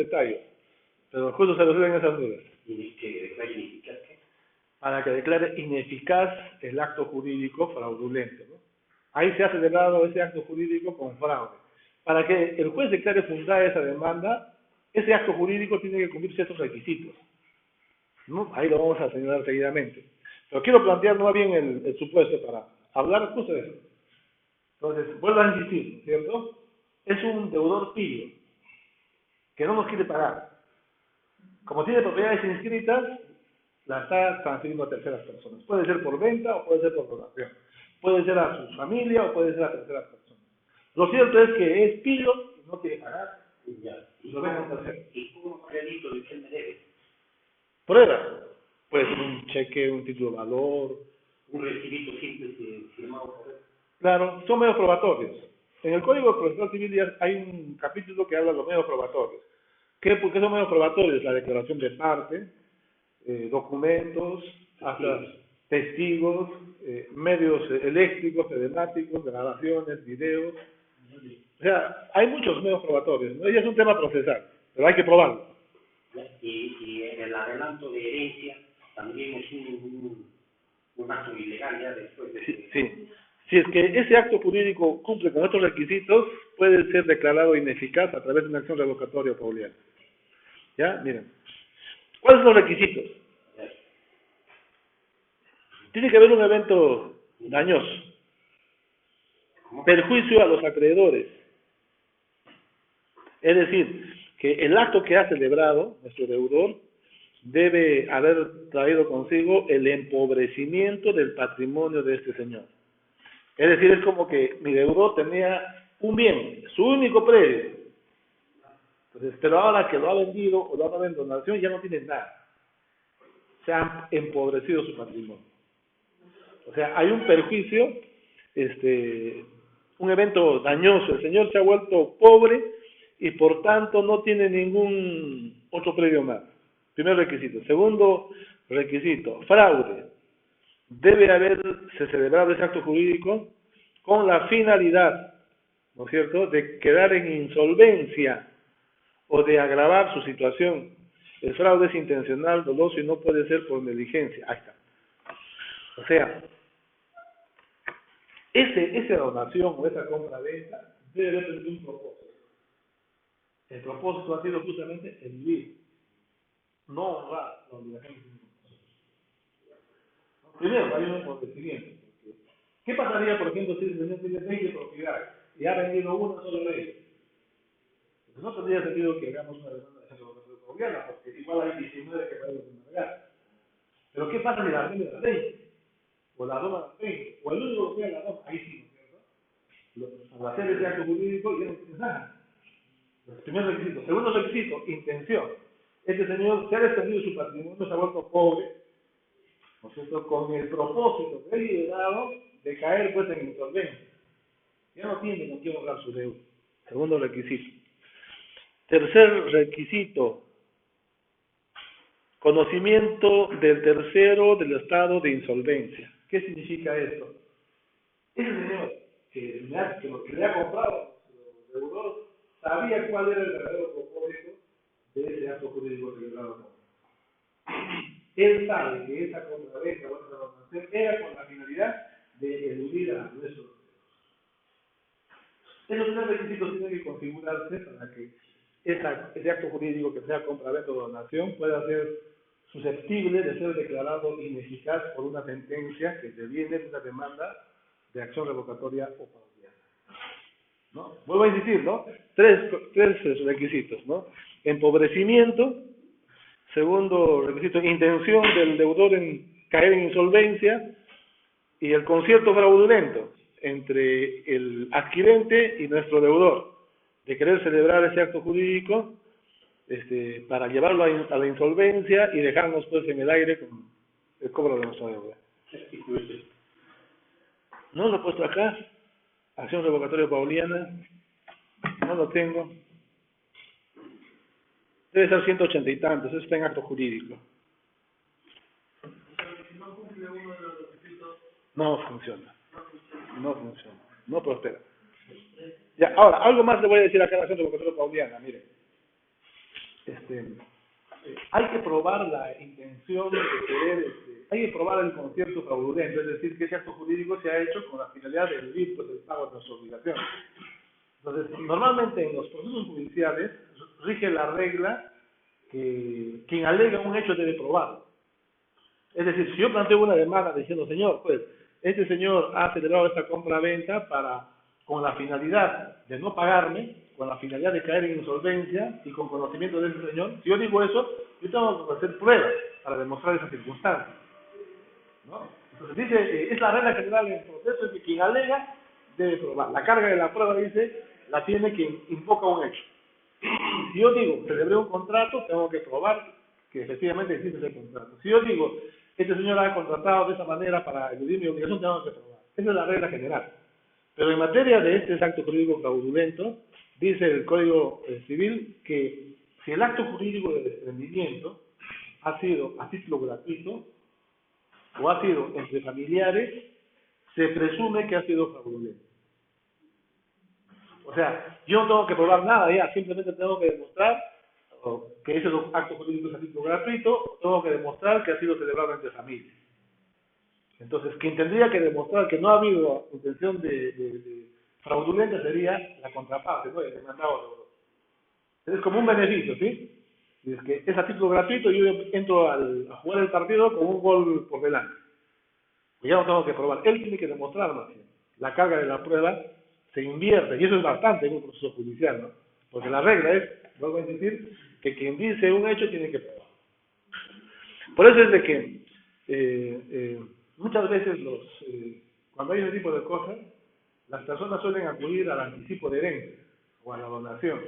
detalle, pero justo se resuelven esas dudas. ¿Y que declare ineficaz qué? Para que declare ineficaz el acto jurídico fraudulento, ¿no? Ahí se ha celebrado ese acto jurídico con fraude. Para que el juez declare fundada esa demanda, ese acto jurídico tiene que cumplir ciertos requisitos, ¿no? Ahí lo vamos a señalar seguidamente. Pero quiero plantear más bien el supuesto para hablar justo de eso. Entonces, vuelvo a insistir, ¿no es cierto? Es un deudor pillo que no nos quiere pagar. Como tiene propiedades inscritas, la está transfiriendo a terceras personas. Puede ser por venta o puede ser por donación. Puede ser a su familia o puede ser a terceras personas. Lo cierto es que es pillo y no quiere pagar. Ya. Y lo dejan hacer. ¿Y cómo acredito de qué me debe? Prueba. Puede ser un cheque, un título de valor. Un recibito simple firmado por él. Claro, son medios probatorios. En el Código Procesal Civil ya hay un capítulo que habla de los medios probatorios. ¿Por qué son medios probatorios? La declaración de parte, documentos, hasta testigos, medios eléctricos, telemáticos, grabaciones, videos. O sea, hay muchos medios probatorios, ¿no? Y es un tema procesal, pero hay que probarlo. Y el adelanto de herencia también es un acto ilegal ya después de... Sí. Si es que ese acto jurídico cumple con estos requisitos, puede ser declarado ineficaz a través de una acción revocatoria pauliana. ¿Ya? Miren. ¿Cuáles son los requisitos? Tiene que haber un evento dañoso. Perjuicio a los acreedores. Es decir, que el acto que ha celebrado nuestro deudor debe haber traído consigo el empobrecimiento del patrimonio de este señor. Es decir, es como que mi deudor tenía un bien, su único predio. Entonces, pero ahora que lo ha vendido o lo ha dado en donación, ya no tiene nada. Se ha empobrecido su patrimonio. O sea, hay un perjuicio, un evento dañoso. El señor se ha vuelto pobre y por tanto no tiene ningún otro predio más. Primer requisito. Segundo requisito, fraude. Debe haberse celebrado ese acto jurídico con la finalidad, ¿no es cierto?, de quedar en insolvencia o de agravar su situación. El fraude es intencional, doloso y no puede ser por negligencia. Ahí está. O sea, esa donación o esa compra-venta debe haber tenido un propósito. El propósito ha sido justamente el vivir, no honrar la obligación. Primero, hay un acontecimiento. ¿Qué pasaría, por ejemplo, si el señor tiene 20 propiedades y ha vendido una sola de ellas? Pues no tendría sentido que hagamos una demanda de centro colombiana, porque igual hay 19 que podemos embargar. Pero ¿qué pasa si la vende las 20? O la doma las 20, o el único que queda la doma, ahí sí, ¿no es cierto? Al hacer ese acto jurídico ya no tiene nada. Primer requisito. Segundo requisito, intención. Este señor se ha desprendido de su patrimonio, se ha vuelto pobre, ¿no es cierto?, con el propósito deliberado de caer pues en insolvencia. Ya no tiene con quién honrar su deuda. Segundo requisito. Tercer requisito, conocimiento del tercero del estado de insolvencia. ¿Qué significa esto? Ese señor que le ha comprado su deudor sabía cuál era el verdadero propósito de ese acto jurídico celebrado. Él sabe que esa compraventa o esa donación era con la finalidad de eludir a nuestros deudos. Esos tres requisitos tienen que configurarse para que ese acto jurídico que sea compraventa o donación pueda ser susceptible de ser declarado ineficaz por una sentencia que deviene de una demanda de acción revocatoria o pauliana. ¿No? Vuelvo a insistir, ¿no? Tres requisitos, ¿no? Empobrecimiento. Segundo requisito, intención del deudor en caer en insolvencia. Y el concierto fraudulento entre el adquirente y nuestro deudor, de querer celebrar ese acto jurídico para llevarlo a la insolvencia y dejarnos pues en el aire con el cobro de nuestra deuda. No lo he puesto acá, acción revocatoria pauliana, no lo tengo. Debe ser 180 y tantos, eso está en acto jurídico. No funciona. No funciona. No prospera. Ya, ahora, algo más le voy a decir acá a la acción revocatoria pauliana, miren. hay que probar la intención de querer, hay que probar el concierto fraudulento, es decir, que ese acto jurídico se ha hecho con la finalidad de eludir pues, el pago de nuestra obligación. Entonces, normalmente en los procesos judiciales rige la regla que quien alega un hecho debe probarlo. Es decir, si yo planteo una demanda diciendo, señor, pues, este señor ha celebrado esta compra-venta con la finalidad de no pagarme, con la finalidad de caer en insolvencia y con conocimiento de ese señor, si yo digo eso, yo tengo que hacer pruebas para demostrar esa circunstancia, ¿no? Entonces dice, es la regla general del proceso, es que quien alega debe probar. La carga de la prueba, dice, la tiene quien invoca un hecho. Si yo digo, celebré un contrato, tengo que probar que efectivamente existe ese contrato. Si yo digo, este señor ha contratado de esa manera para eludir mi obligación, tengo que probar. Esa es la regla general. Pero en materia de este acto jurídico fraudulento, dice el Código Civil que si el acto jurídico de desprendimiento ha sido a título gratuito o ha sido entre familiares, se presume que ha sido fraudulento. O sea, yo no tengo que probar nada ya, simplemente tengo que demostrar que ese acto jurídico es a título gratuito, o tengo que demostrar que ha sido celebrado entre familias. Entonces, quien tendría que demostrar que no ha habido intención de fraudulenta sería la contraparte, ¿no? El demandado. Es como un beneficio, ¿sí? Y es que es a título gratuito y yo entro a jugar el partido con un gol por delante. Y ya no tengo que probar. Él tiene que demostrar más bien. La carga de la prueba se invierte, y eso es bastante en un proceso judicial, ¿no? Porque la regla es, vuelvo a decir, que quien dice un hecho tiene que probar. Por eso es de que muchas veces cuando hay ese tipo de cosas, las personas suelen acudir al anticipo de herencia o a la donación.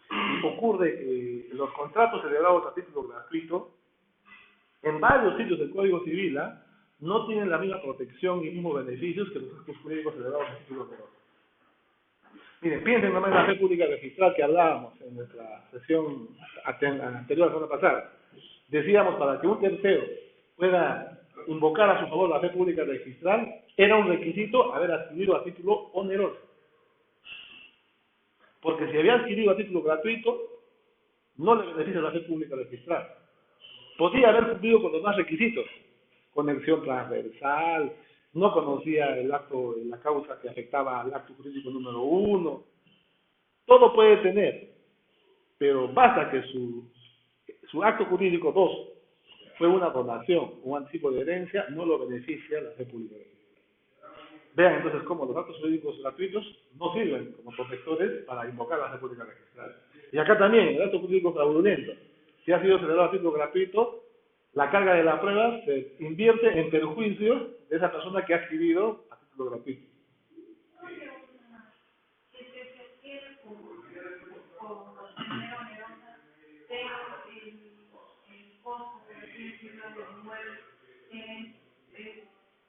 Y ocurre que los contratos celebrados a título gratuito, en varios sitios del Código Civil, no tienen la misma protección y mismos beneficios que los actos jurídicos celebrados a título gratuito. Miren, piensen nomás en la fe pública registral que hablábamos en nuestra sesión anterior, la semana pasada. Decíamos, para que un tercero pueda invocar a su favor la fe pública registral, era un requisito haber adquirido a título oneroso. Porque si había adquirido a título gratuito, no le beneficia la fe pública registral. Podía haber cumplido con los más requisitos, conexión transversal, no conocía el acto, la causa que afectaba al acto jurídico número 1, todo puede tener, pero basta que su acto jurídico 2 fue una donación, un anticipo de herencia, no lo beneficia la fe pública. Vean entonces cómo los actos jurídicos gratuitos no sirven como protectores para invocar la fe pública registral. Y acá también, el acto jurídico fraudulento, si ha sido celebrado a título gratuito, la carga de la prueba se invierte en perjuicio de esa persona que ha adquirido a título gratuito.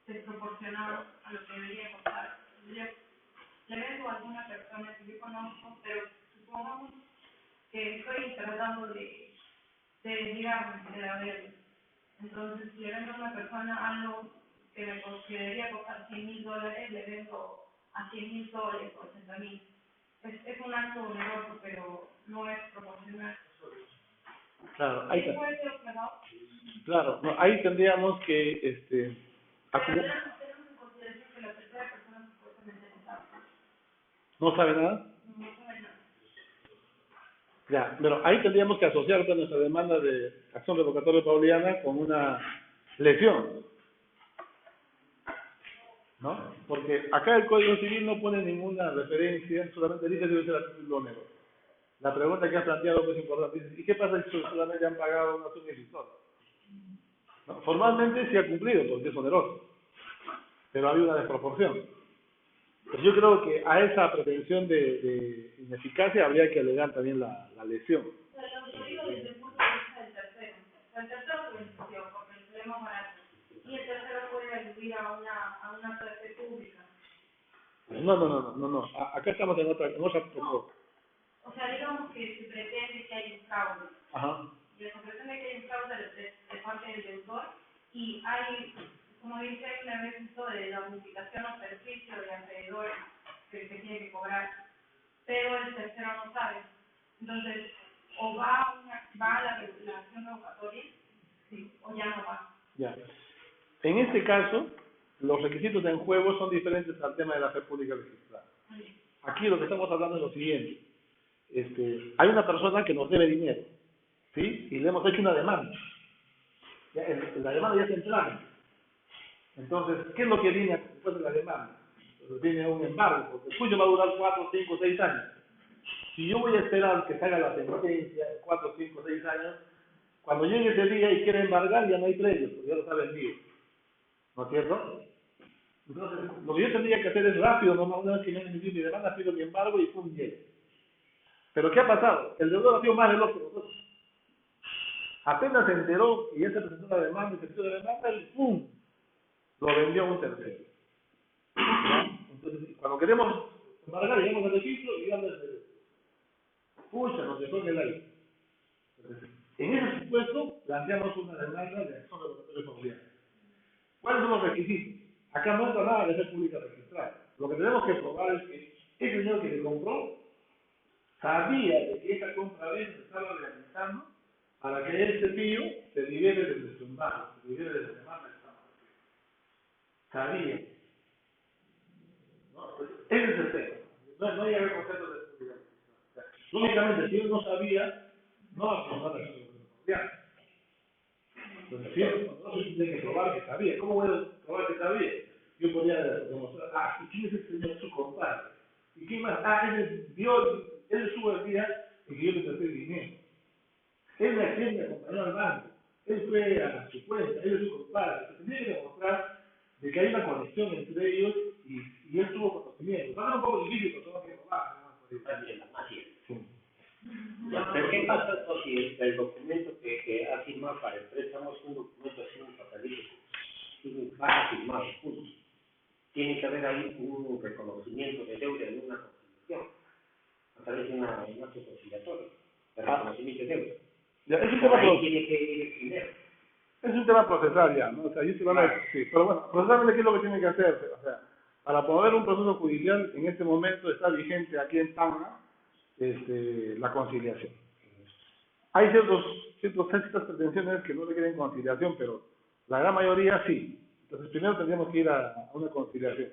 Desproporcionado a lo que debería costar. Le vendo a alguna persona que yo conozco, pero supongamos que estoy tratando de desligarme de la deuda. Entonces, le vendo a una persona algo que debería costar $100,000, le vendo a $100,000, $80,000. Es un acto oneroso, pero no es proporcional. Claro, ahí tendríamos que ¿no sabe nada? No sabe nada. Ya, pero ahí tendríamos que asociar nuestra demanda de acción revocatoria pauliana con una lesión, ¿no? Porque acá el Código Civil no pone ninguna referencia, solamente dice que debe ser a título oneroso. La pregunta que ha planteado es importante, dice, ¿y qué pasa si solamente han pagado una suma irrisoria? ¿No? Formalmente sí ha cumplido porque es oneroso, pero hay una desproporción. Pues yo creo que a esa pretensión de ineficacia habría que alegar también la lesión. Pero lo digo desde el punto de vista del tercero. El tercero benefició porque el problema barato. Y el tercero puede aludir a una parte pública. No. Acá estamos en otra propuesta. O sea, digamos que se pretende que haya un fraude. Ajá. Y se pretende que haya un fraude de parte del deudor y hay, como dice, hay un evento de la unificación o servicio de acreedores que tiene que cobrar, pero el tercero no sabe. Entonces, o va a una ¿va a la acción revocatoria? Sí, o ya no va. Ya. En este caso, los requisitos en juego son diferentes al tema de la fe pública registrada. Aquí lo que estamos hablando es lo siguiente. Hay una persona que nos debe dinero, ¿sí? Y le hemos hecho una demanda. Ya, la demanda ya está en trámite. Entonces, ¿qué es lo que viene después de la demanda? Entonces, viene un embargo, porque el juicio va a durar 4, 5, 6 años. Si yo voy a esperar que salga la sentencia en 4, 5, 6 años, cuando llegue ese día y quiera embargar, ya no hay precios, porque ya lo está vendido. ¿No es cierto? Entonces, lo que yo tendría que hacer es rápido, nomás una vez que me han emitido mi demanda, pido mi embargo y pum, llega. Pero ¿qué ha pasado? El deudor ha sido más veloz que nosotros. Apenas se enteró y ya se presentó la demanda y se presentó la demanda, el pum, lo vendió a un tercero. ¿Ya? Entonces, cuando queremos embargar, llegamos al registro y ya pucha, nos dejó en el aire. Entonces, en ese supuesto, planteamos una demanda de acción revocatoria familiar. ¿Cuáles son los requisitos? Acá no entra nada de ser pública registrada. Lo que tenemos que probar es que ese señor que le compró sabía de que esa compra-venta se estaba realizando para que este tío se libere del embargo, se libere de la demanda que estamos haciendo. Sabía. ¿No? Pues, ese es el tema. No hay que concepto de pública registrada. Lógicamente, si él no sabía, no va a presentar la acción familiar. Entonces, si nosotros tiene que probar que sabía. ¿Cómo voy a probar que sabía? Yo podría demostrar, ¿y quién es ese señor? Su compadre. ¿Y quién más? Él estuvo el día en que yo le presté dinero. Él me acompañó al banco. Él fue a su cuenta, él es su compadre. Se tenía que demostrar de que hay una conexión entre ellos y él tuvo conocimiento. Va a ser un poco difícil, pero tengo que probar. Así es. Sí. Ya, pero ¿qué pasa si el documento que ha firmado para el préstamo es un documento así un fatalítico? Va firmado, punto. Tiene que haber ahí un reconocimiento de deuda en una conciliación, a través de un acto conciliatorio, de reconocimiento de deuda. Ya, es un tema procesal ya, ¿no? O sea, sí, pero bueno, procesalmente, ¿qué es lo que tiene que hacerse? O sea, para promover un proceso judicial, en este momento está vigente aquí en Tacna la conciliación. Hay ciertas pretensiones que no requieren conciliación, pero la gran mayoría sí. Entonces, primero tendríamos que ir a una conciliación.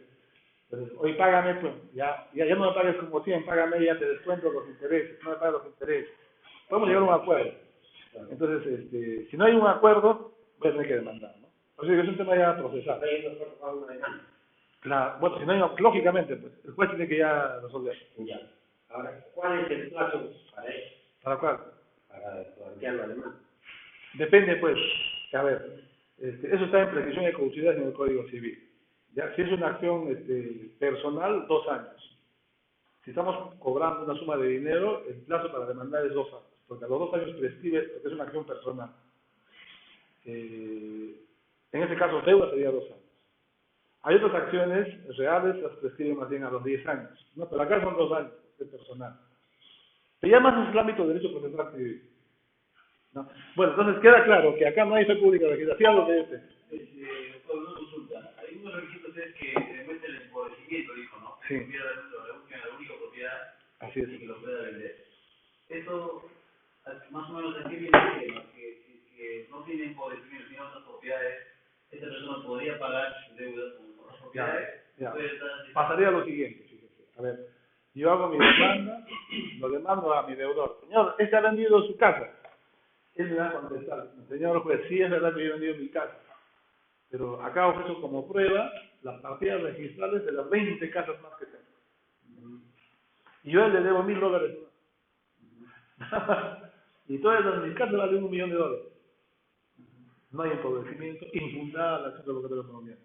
Entonces, hoy págame, pues, ya no me pagues como 100, págame, ya te descuento los intereses, no me pagues los intereses. Podemos llegar a un acuerdo. Entonces, si no hay un acuerdo, voy a tener que demandar, ¿no? O sea, es un tema ya procesal. Bueno, si no hay, lógicamente, pues, el juez tiene que ya resolver. Ya. Ahora, ¿cuál es el plazo para eso? ¿Para cuál? Para plantear la demanda. Depende, pues, a ver, eso está en prescripción de caducidad en el Código Civil. Ya, si es una acción personal, 2 años. Si estamos cobrando una suma de dinero, el plazo para demandar es 2 años, porque a los 2 años prescribe lo que es una acción personal. En este caso, deuda sería 2 años. Hay otras acciones reales, las prescriben más bien a los 10 años. No, pero acá son 2 años, es personal. Se llama el ámbito de derecho procesal civil. ¿No? Bueno, entonces queda claro que acá no hay fe pública registrada. ¿Sí algo de este? Una consulta. Hay unos requisitos es que se demuestre el empobrecimiento, dijo, ¿no? Sí. Que busquen la única propiedad. Así es. Y que lo pueda vender. Eso, más o menos, ¿en qué viene el tema? Que no tiene empobrecimiento, sino otras propiedades, esta persona podría pagar su deuda con otras propiedades. Ya. Pasaría lo siguiente, fíjese. A ver, yo hago mi demanda, lo demando a mi deudor. Señor, ha vendido su casa. Él me va a contestar, señor juez, sí es verdad que yo he vendido mi casa, pero acá ofrezco como prueba las partidas registrales de las 20 casas más que tengo. Y yo a él le debo $1,000. Y todas las mis casas valen $1 millón. No hay empobrecimiento, infundada la acción revocatoria familiar.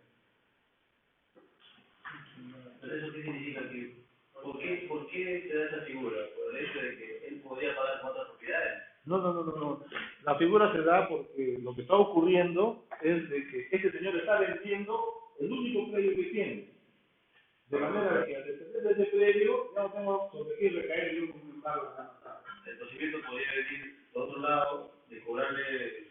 Pero eso qué significa que, ¿por qué se da esa figura? Por el hecho de que él podría pagar con otras propiedades. No. La figura se da porque lo que está ocurriendo es de que este señor está vendiendo el único predio que tiene. De manera que al depender de ese predio, ya no tengo sobre qué recaer yo con un embargo. El procedimiento podría venir de otro lado, de cobrarle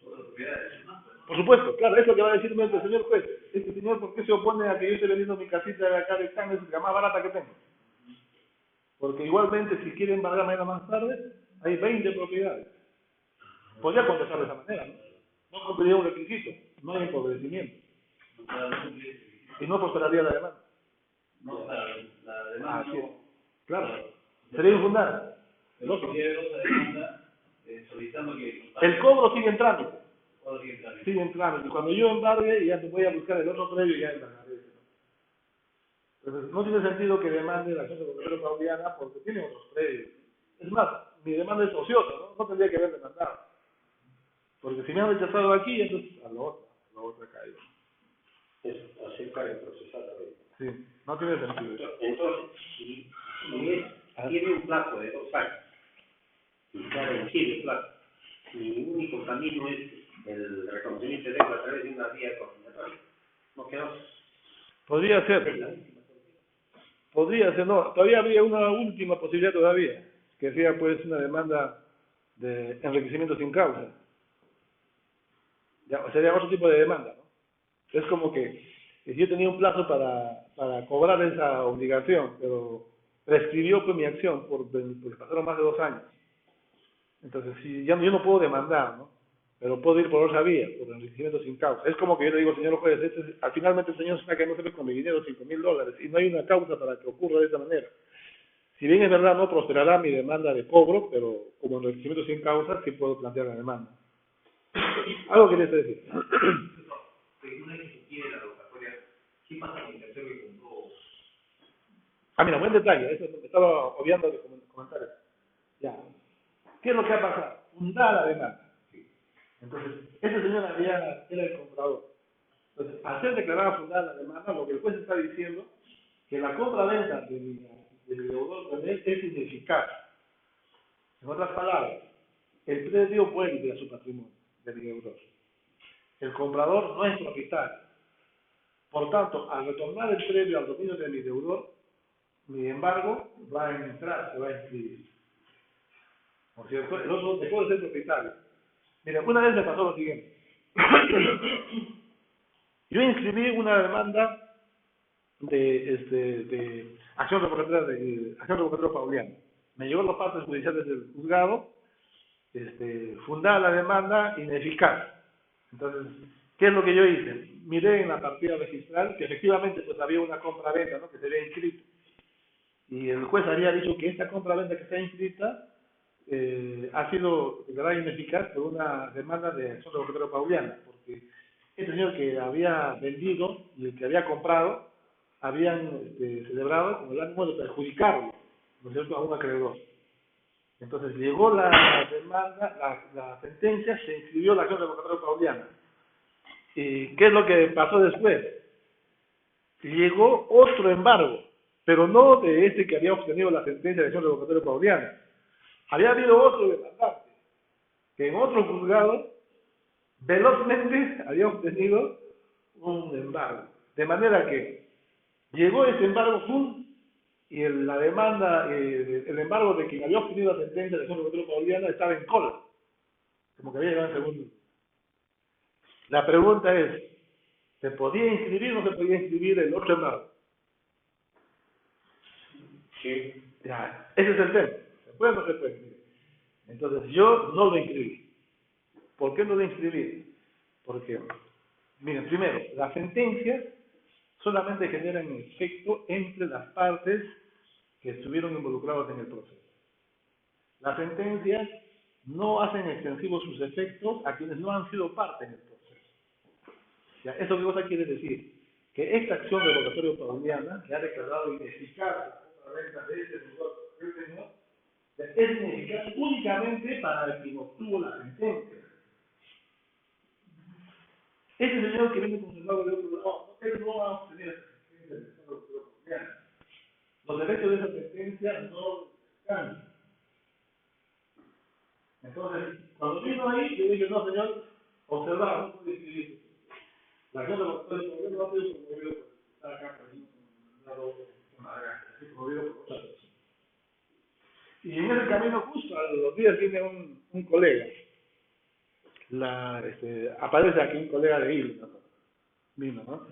otras propiedades, ¿no? Por supuesto, claro, es lo que va a decirme el señor juez. Este señor, ¿por qué se opone a que yo esté vendiendo mi casita de acá de Tacna? Es la más barata que tengo. Porque igualmente, si quieren embargar mañana más tarde, hay 20 propiedades. Podría contestar de esa manera, ¿no? No cumpliría un requisito, no hay empobrecimiento. Y no prosperaría la demanda. No, la demanda Así es. no. Claro. Sería infundada. Lógico. Otra demanda solicitando que El cobro sigue en trámite. todo sigue en trámite. Sigue en trámite. Y cuando yo embargue, ya me voy a buscar el otro previo y ya embargaré. Entonces, no tiene sentido que demande la acción de vocabulario pauliana porque tiene otros previos. Es más, mi demanda es ociosa, ¿no? No tendría que haber demandado. Porque si me han rechazado aquí, entonces a la otra caigo. Eso, así cae procesado. Sí, no tiene sentido. Entonces, si tiene un plazo de 2 años, y ya vencido el plazo, mi único camino es el reconocimiento de deuda a través de una vía conciliatoria. ¿No quedó? Podría ser, no. Todavía habría una última posibilidad todavía, que sea pues una demanda de enriquecimiento sin causa. Ya, sería otro tipo de demanda, ¿no? Es como que yo tenía un plazo para cobrar esa obligación, pero prescribió pues mi acción porque pasaron más de 2 años. Entonces, si yo no puedo demandar, ¿no? Pero puedo ir por otra vía, por enriquecimiento sin causa. Es como que yo le digo, señor juez, finalmente el señor está quedando con mi dinero $5,000 y no hay una causa para que ocurra de esa manera. Si bien es verdad, no prosperará mi demanda de cobro, pero como enriquecimiento sin causa, sí puedo plantear la demanda. Algo que les decir. Una vez que se quiere la revocatoria, ¿qué pasa con el tercero que compró? Mira, buen detalle, eso me estaba obviando de comentar eso. Ya. ¿Qué es lo que ha pasado? Fundada la demanda. Entonces, ese señor era el comprador. Entonces, al ser declarada fundada la demanda, lo que el juez está diciendo que la compra-venta de mi deudor con él es ineficaz. En otras palabras, el predio vuelve a su patrimonio de mi deudor. El comprador no es propietario. Por tanto, al retornar el predio al dominio de mi deudor, mi embargo va a entrar, se va a inscribir. ¿No es cierto? El otro dejó de ser propietario. Mira, una vez me pasó lo siguiente. Yo inscribí una demanda de acción revocatoria pauliana. Me llegó las partes judiciales del juzgado, fundada la demanda ineficaz. Entonces, ¿qué es lo que yo hice? Miré en la partida registral que efectivamente pues había una compra-venta, ¿no?, que se había inscrito. Y el juez había dicho que esta compra-venta que está inscrita ha sido declarada ineficaz por una demanda de acción revocatoria pauliana, porque el señor que había vendido y el que había comprado habían celebrado con el ánimo de perjudicarlo, ¿no es cierto?, a un acreedor. Entonces llegó la demanda, la sentencia, se inscribió la acción revocatoria pauliana. ¿Y qué es lo que pasó después? Llegó otro embargo, pero no de este que había obtenido la sentencia de acción revocatoria pauliana. Había habido otro demandante que en otro juzgado velozmente había obtenido un embargo. De manera que llegó ese embargo y la demanda, el embargo de quien había obtenido la sentencia de acción revocatoria pauliana estaba en cola, como que había llegado en segundo. La pregunta es, ¿se podía inscribir o no se podía inscribir el otro embargo? Sí. Ya, ese es el tema. ¿Se puede o no se puede? Entonces, yo no lo inscribí. ¿Por qué no lo inscribí? Porque, miren, primero, las sentencias solamente generan efecto entre las partes que estuvieron involucradas en el proceso. Las sentencias no hacen extensivos sus efectos a quienes no han sido parte en el proceso. ¿Ya? ¿Eso qué cosa quiere decir? Que esta acción revocatoria pauliana, que ha declarado ineficaz la compra-venta de ese señor, es ineficaz únicamente para quien obtuvo la sentencia. Ese señor que viene con su embargo de otro lado, él no va a obtener esa sentencia de acción revocatoria pauliana. Los efectos de esa sentencia no cambian. Entonces, cuando vino ahí, yo dije, no, señor, observar, no puede escribir. La acción revocatoria pauliana no ha sido promovido por estar acá, promovido por otra persona. Y en ese camino, justo a los días, viene un colega. Aparece aquí un colega de Hilo, vino, ¿no?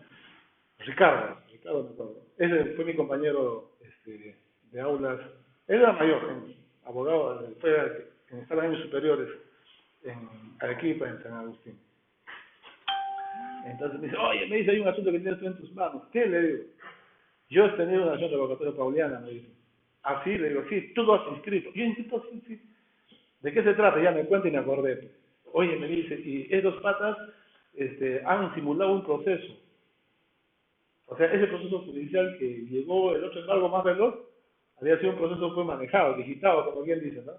Ricardo me acuerdo. Ese fue mi compañero de aulas. Él era mayor, abogado, estaba en años superiores. en Arequipa, en San Agustín. Entonces me dice, oye, me dice, hay un asunto que tienes tú en tus manos. ¿Qué? Le digo, yo he tenido una acción de revocatoria pauliana, me dice. ¿Así? Le digo, sí, tú lo has inscrito. Yo inscrito, sí, sí. ¿De qué se trata? Ya me cuenta y me acordé. Oye, me dice, y estos patas han simulado un proceso. O sea, ese proceso judicial que llegó el otro embargo más veloz, había sido un proceso fue manejado, digitado, como quien dice, ¿no?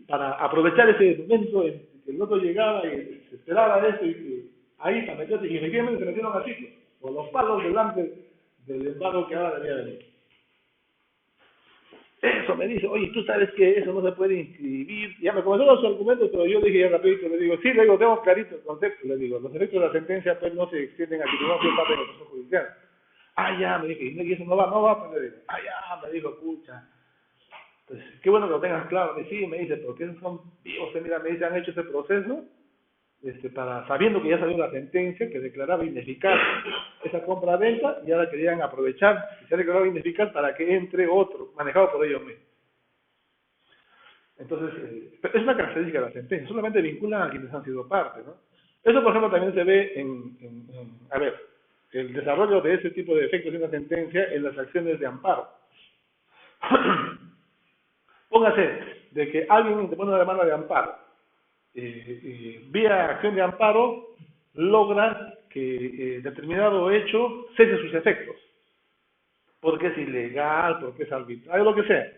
Para aprovechar ese momento en que el otro llegaba y se esperaba eso y que ahí para meterse, y efectivamente se metieron así, con los palos delante del embargo que ahora debía venir. Eso me dice, oye, tú sabes que eso no se puede inscribir. Ya me comenzó los argumentos, pero yo dije ya rapidito, le digo, sí, le digo, tengo clarito el concepto, le digo, los efectos de la sentencia pues no se extienden a que no sea parte del proceso judicial. Ah, ya, me dije, y eso no va, pues le digo, ah, ya, me dijo, pucha. Pues, qué bueno que lo tengas claro. Y sí, me dice, porque esos son vivos, mira, me dice, han hecho ese proceso, sabiendo que ya salió la sentencia que declaraba ineficaz esa compra-venta, y ahora querían aprovechar, que se ha declarado ineficaz para que entre otro, manejado por ellos mismos. Entonces, es una característica de la sentencia, solamente vinculan a quienes han sido parte, ¿no? Eso, por ejemplo, también se ve a ver, el desarrollo de ese tipo de efectos de una sentencia en las acciones de amparo. Póngase de que alguien te pone una demanda de amparo, vía acción de amparo logra que determinado hecho cese sus efectos, porque es ilegal, porque es arbitrario, lo que sea,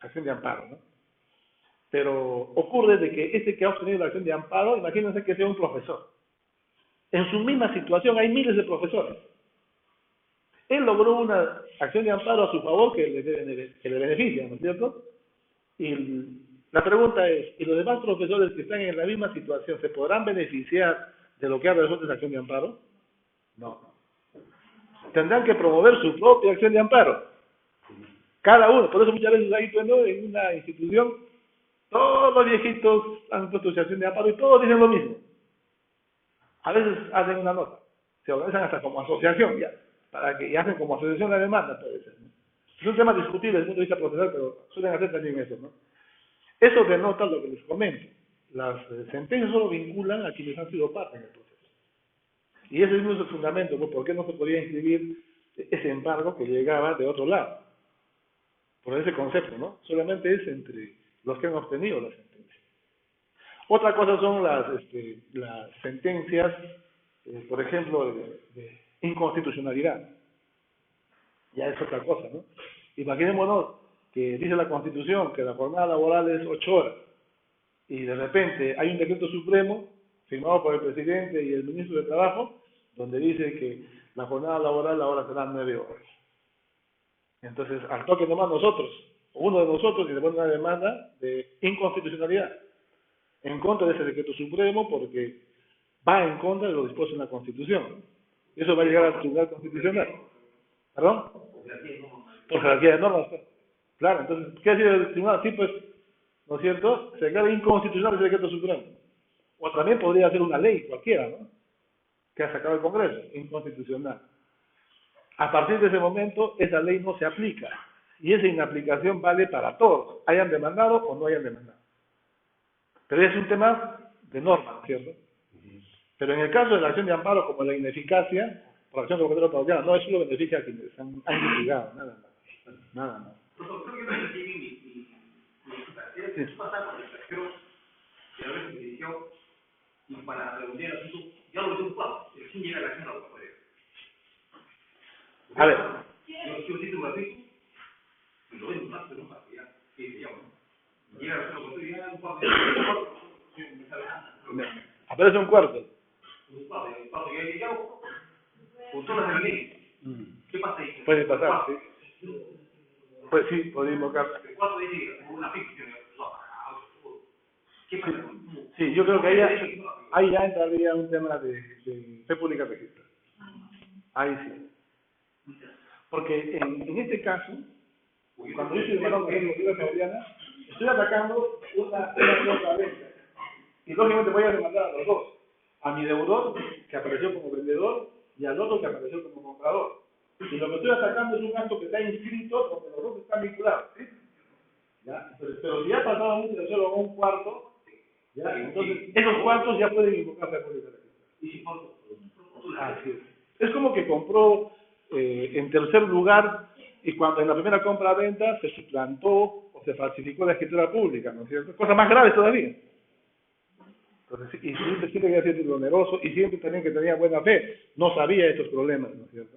acción de amparo, ¿no? Pero ocurre de que ese que ha obtenido la acción de amparo, imagínense que sea un profesor. En su misma situación hay miles de profesores. Él logró una acción de amparo a su favor que le beneficia, ¿no es cierto? Y la pregunta es, ¿y los demás profesores que están en la misma situación se podrán beneficiar de lo que ha resuelto esa acción de amparo? No. Tendrán que promover su propia acción de amparo. Cada uno. Por eso muchas veces ahí, bueno, en una institución, todos los viejitos han puesto su acción de amparo y todos dicen lo mismo. A veces hacen una nota. Se organizan hasta como asociación, ya. Y hacen como asociación la demanda, puede ser, ¿no? Es un tema discutible desde el punto de vista procesal, pero suelen hacer también eso, ¿no? Eso denota lo que les comento. Las sentencias solo vinculan a quienes han sido parte en el proceso. Y ese es el fundamento, ¿no? ¿Por qué no se podía inscribir ese embargo que llegaba de otro lado? Por ese concepto, ¿no? Solamente es entre los que han obtenido la sentencia. Otra cosa son las sentencias, por ejemplo, de inconstitucionalidad. Ya es otra cosa, ¿no? Imaginémonos que dice la Constitución que la jornada laboral es 8 horas y de repente hay un decreto supremo firmado por el presidente y el ministro de Trabajo donde dice que la jornada laboral ahora será 9 horas. Entonces, al toque nomás nosotros, o uno de nosotros, y se pone una demanda de inconstitucionalidad en contra de ese decreto supremo porque va en contra de lo dispuesto en la Constitución. Eso va a llegar al Tribunal Constitucional. ¿Perdón? Por jerarquía de normas. Claro, entonces, ¿qué ha sido el tribunal? Sí, pues, ¿no es cierto? Se declara inconstitucional ese decreto supremo. O también podría ser una ley cualquiera, ¿no? Que ha sacado el Congreso, inconstitucional. A partir de ese momento, esa ley no se aplica. Y esa inaplicación vale para todos, hayan demandado o no hayan demandado. Pero es un tema de norma, ¿no es cierto? Pero en el caso de la acción de amparo, como la ineficacia, por acción de revocatoria pauliana, no, eso lo beneficia a quienes han litigado, nada más. Nada más. Creo que no entendí mi ¿qué pasa con el extranjero que a veces me dirigió y para redondear el asunto, ya lo metí un cuadro, pero sin llegar a la acción revocatoria? A ver. Yo cito un ratito y lo ven un rato, no pasa, ya, que ya, llega a la acción revocatoria, ya un cuadro, aparece un cuarto. Un cuadro que ha llegado con todas las leyes. ¿Qué pasa ahí? Puede pasar, sí. Pues sí, puede invocar. El cuarto dice como una ficción. ¿Qué pasa? Sí, yo creo que ahí ya entraría un tema de fe pública registrada. Ahí sí. Porque en este caso, cuando yo estoy demandando por ejemplo la pauliana, estoy atacando una compra-venta. Y lógicamente voy a demandar a los dos. A mi deudor, que apareció como vendedor, y al otro que apareció como comprador. Y lo que estoy atacando es un acto que está inscrito donde los dos están vinculados, ¿sí? ¿Ya? Pero si ya pasaba mucho de solo un cuarto, ¿Ya? Entonces, esos cuartos ya pueden invocarse a pública registrada. Y si por Así es. Es como que compró en tercer lugar y cuando en la primera compra-venta se suplantó o se falsificó la escritura pública, ¿no es cierto? Cosa más grave todavía. Entonces, y siempre que había sido oneroso y siempre también que tenía buena fe, no sabía estos problemas, ¿no es cierto?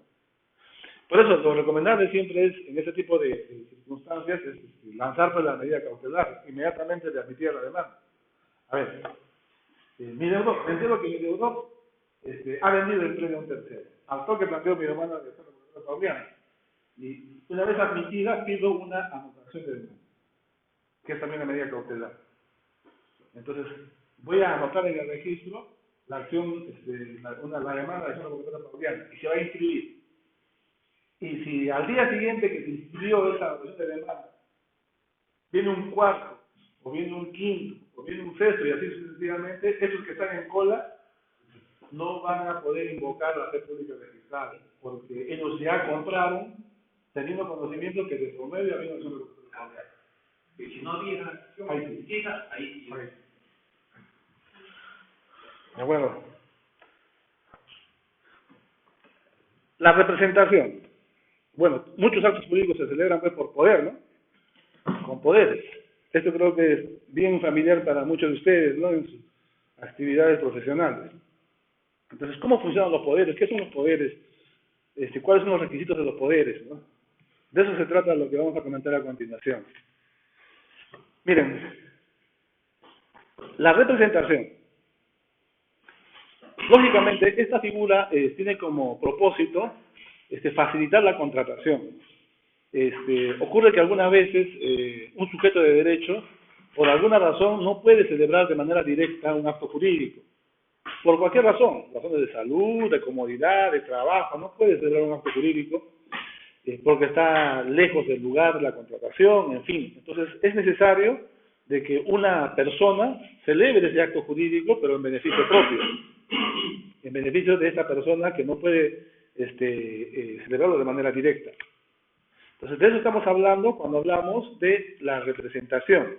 Por eso, lo recomendable siempre es, en ese tipo de circunstancias, es lanzar pues la medida cautelar, inmediatamente de admitir la demanda. A ver, mi deudor, me entero que mi deudor ha vendido el predio a un tercero. Al toque planteó mi demanda de la Pauliana. Y una vez admitida, pido una anotación de demanda, que es también la medida cautelar. Entonces, voy a anotar en el registro la acción, la demanda de la Pauliana, y se va a inscribir. Y si al día siguiente que se inscribió esa anotación de demanda, viene un cuarto, o viene un quinto, o viene un sexto, y así sucesivamente, esos que están en cola no van a poder invocar la red pública registrada, porque ellos ya compraron teniendo conocimiento que de promedio había una acción de si no había acción justifica, ahí sí. De acuerdo. La representación. Bueno, muchos actos jurídicos se celebran pues por poder, ¿no? Con poderes. Esto creo que es bien familiar para muchos de ustedes, ¿no? En sus actividades profesionales. Entonces, ¿cómo funcionan los poderes? ¿Qué son los poderes? ¿Cuáles son los requisitos de los poderes, ¿no? De eso se trata lo que vamos a comentar a continuación. Miren, la representación. Lógicamente, esta figura tiene como propósito facilitar la contratación. Ocurre que algunas veces un sujeto de derecho, por alguna razón, no puede celebrar de manera directa un acto jurídico. Por cualquier razón, razones de salud, de comodidad, de trabajo, no puede celebrar un acto jurídico porque está lejos del lugar de la contratación, en fin. Entonces, es necesario de que una persona celebre ese acto jurídico, pero en beneficio propio, en beneficio de esa persona que no puede celebrarlo de manera directa. Entonces, de eso estamos hablando cuando hablamos de la representación.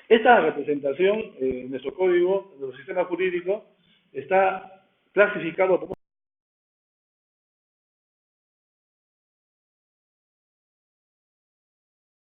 Esta representación en nuestro código, en nuestro sistema jurídico, está clasificado como